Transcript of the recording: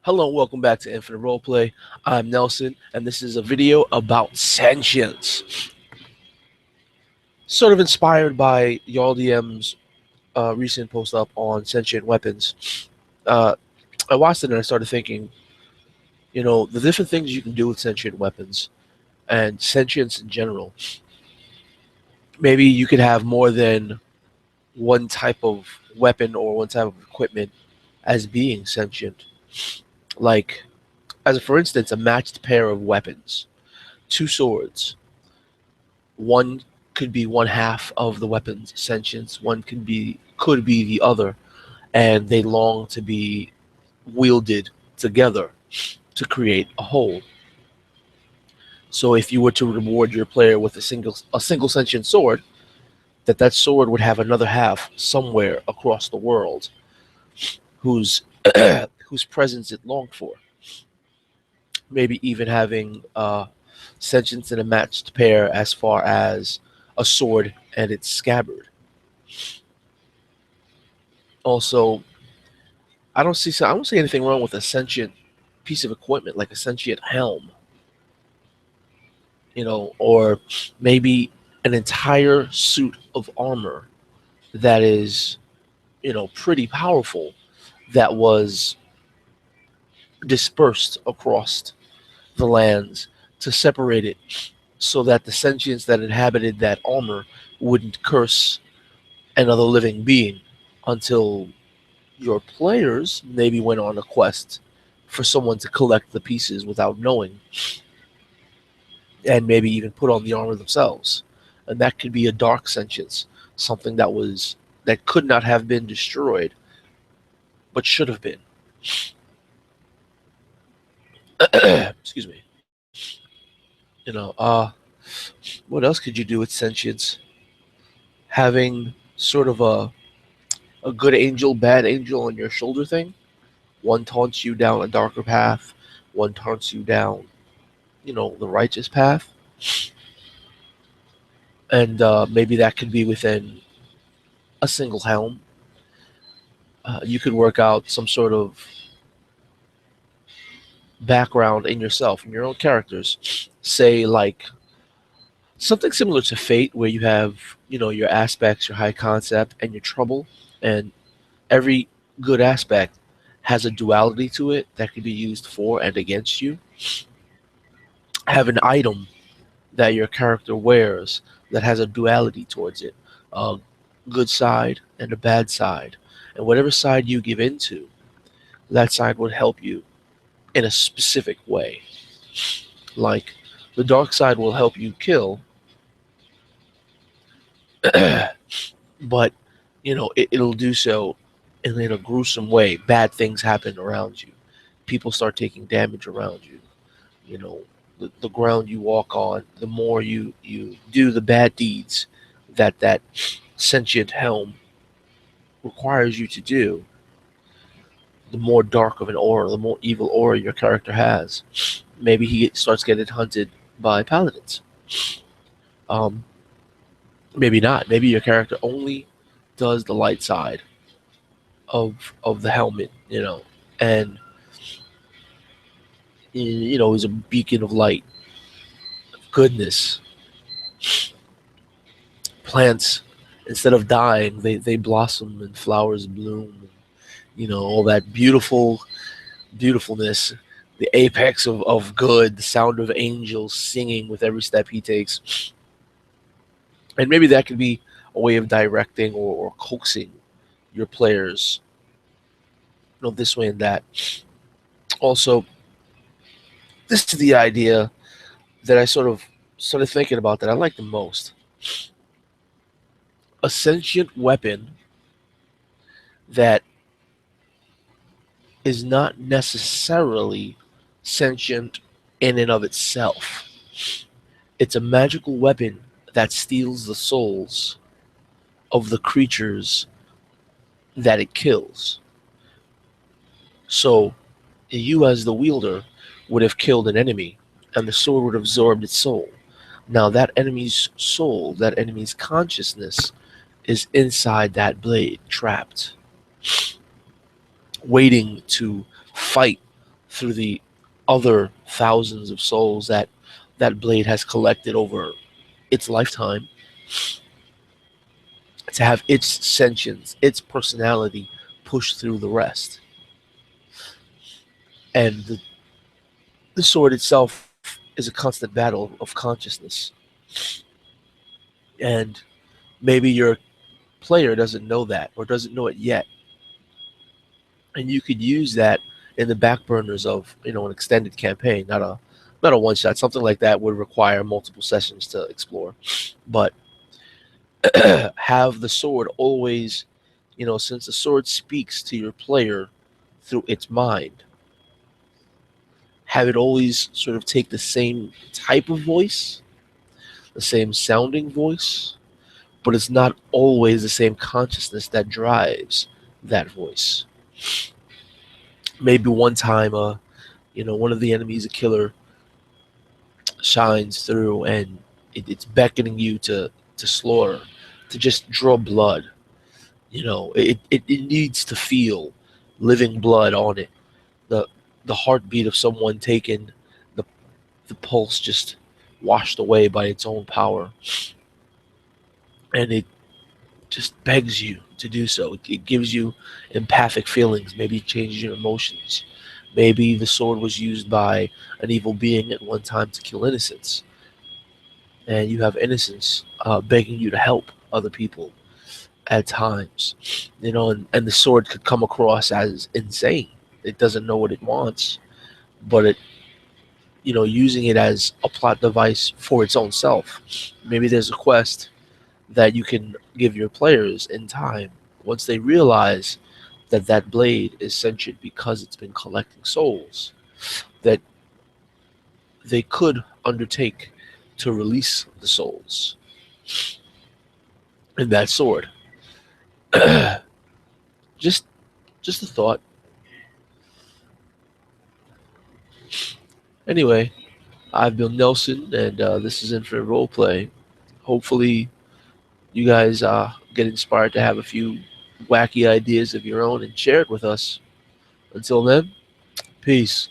Hello and welcome back to Infinite Roleplay. I'm Nelson, and this is a video about sentience. Sort of inspired by YallDM's recent post up on sentient weapons. Uh, I watched it and I started thinking, the different things you can do with sentient weapons and sentience in general. Maybe you could have more than one type of weapon or one type of equipment as being sentient. Like, for instance, a matched pair of weapons, two swords. One could be one half of the weapon's sentience, one could be the other, and they long to be wielded together to create a whole. So if you were to reward your player with a single sentient sword, that sword would have another half somewhere across the world whose whose presence it longed for. Maybe even having sentience in a matched pair as far as a sword and its scabbard. Also, I don't see anything wrong with a sentient piece of equipment like a sentient helm, or maybe an entire suit of armor that is, pretty powerful, that was dispersed across the lands to separate it so that the sentience that inhabited that armor wouldn't curse another living being until your players maybe went on a quest for someone to collect the pieces without knowing, and maybe even put on the armor themselves. And that could be a dark sentience, something that could not have been destroyed, but should have been. Excuse me. You know, what else could you do with sentience? Having sort of a good angel, bad angel on your shoulder thing. One taunts you down a darker path, one taunts you down, the righteous path. And maybe that could be within a single helm. You could work out some sort of background in yourself, in your own characters. Say, like, something similar to Fate, where you have, your aspects, your high concept, and your trouble. And every good aspect has a duality to it that can be used for and against you. Have an item that your character wears that has a duality towards it, a good side and a bad side. And whatever side you give into, that side would help you in a specific way. Like, the dark side will help you kill, but it'll do so in a gruesome way. Bad things happen around you. People start taking damage around you. You know, the ground you walk on, the more you do the bad deeds that sentient helm requires you to do, the more dark of an aura, the more evil aura your character has. Maybe he starts getting hunted by paladins. Um, Maybe not. Maybe your character only does the light side of the helmet, and is a beacon of light, goodness. Plants, instead of dying, they blossom and flowers bloom. All that beautifulness, the apex of good, the sound of angels singing with every step he takes. And maybe that could be a way of directing or coaxing your players, this way and that. Also, this is the idea that I sort of started thinking about that I like the most. A sentient weapon that is not necessarily sentient in and of itself. It's a magical weapon that steals the souls of the creatures that it kills. So, you as the wielder would have killed an enemy, and the sword would have absorbed its soul. Now, that enemy's soul, that enemy's consciousness, is inside that blade, trapped, waiting to fight through the other thousands of souls that that blade has collected over its lifetime, to have its sentience, its personality push through the rest. And the sword itself is a constant battle of consciousness. And maybe your player doesn't know that or doesn't know it yet. And you could use that in the back burners of, an extended campaign, not a one shot. Something like that would require multiple sessions to explore. But have the sword always, since the sword speaks to your player through its mind, have it always sort of take the same type of voice, the same sounding voice, but it's not always the same consciousness that drives that voice. Maybe one time, one of the enemies, a killer, shines through and it's beckoning you to slaughter, to just draw blood. It needs to feel living blood on it, the the heartbeat of someone taken, the the pulse just washed away by its own power, and it just begs you to do so. It gives you empathic feelings. Maybe it changes your emotions. Maybe the sword was used by an evil being at one time to kill innocents, and you have innocents begging you to help other people at times. And the sword could come across as insane. It doesn't know what it wants, but using it as a plot device for its own self. Maybe there's a quest that you can give your players in time once they realize that that blade is sentient because it's been collecting souls, that they could undertake to release the souls in that sword. just just a thought. Anyway, I've been Nelson, and this is Infinite Roleplay. Hopefully, you guys get inspired to have a few wacky ideas of your own and share it with us. Until then, peace.